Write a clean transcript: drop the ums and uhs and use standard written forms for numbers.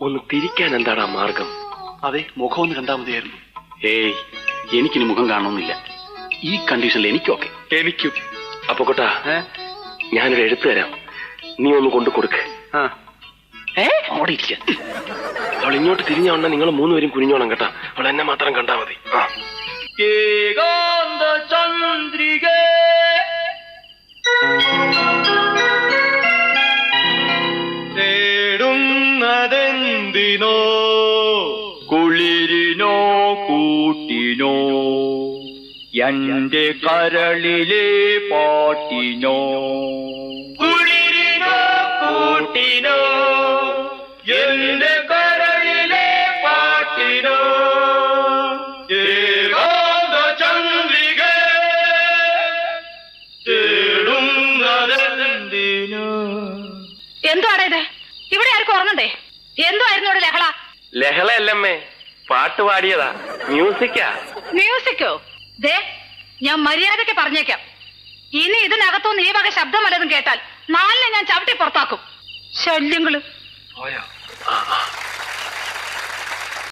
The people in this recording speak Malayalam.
ഒന്ന് തിരിക്കാൻ എന്താടാ മാർഗം? അതെ, മുഖം ഒന്ന് കണ്ടാൽ മതിയായിരുന്നു. ഏയ്, എനിക്കിനി മുഖം കാണണമെന്നില്ല. ഈ കണ്ടീഷനിൽ എനിക്കൊക്കെ. എനിക്കും. അപ്പൊ കൊട്ടാ, ഞാനൊരു എഴുത്ത് തരാം, നീ ഒന്ന് കൊണ്ടു കൊടുക്ക്. അവിടെ ഇരിക്ക. അവൾ ഇങ്ങോട്ട് തിരിഞ്ഞോണ്ട നിങ്ങൾ മൂന്നുപേരും കുനിഞ്ഞോണം കേട്ടാ. അവൾ എന്നെ മാത്രം കണ്ടാ മതി. ചന്ദ്രിക തേടുന്നതെന്തിനോ, കുളിരിനോ കൂട്ടിനോ, എന്റെ കരളിലെ പാട്ടിനോ. കുളിരിനോ കൂട്ടിനോ, എന്റെ കരളിലെ പാട്ടിനോ. ചന്ദ്രിക തേടുന്നതെന്തിനോ. എന്തുവാടേ ഇത്? ഇവിടെ ആർക്കും ഓർമ്മണ്ടേ? എന്തുവായിരുന്നു ഇവിടെ ലഹള? ലഹളയല്ലമ്മേ, പാട്ട് പാടിയതാ. മ്യൂസിക്കാ. മ്യൂസിക്കോ? ദേ, ഞാൻ മര്യാദയ്ക്ക് പറഞ്ഞേക്കാം, ഇനി ഇതിനകത്തുനിന്ന് ഈ വക ശബ്ദം വല്ലതും കേട്ടാൽ നാലിനെ ഞാൻ ചവിട്ടി പുറത്താക്കും. ശല്യങ്ങള്.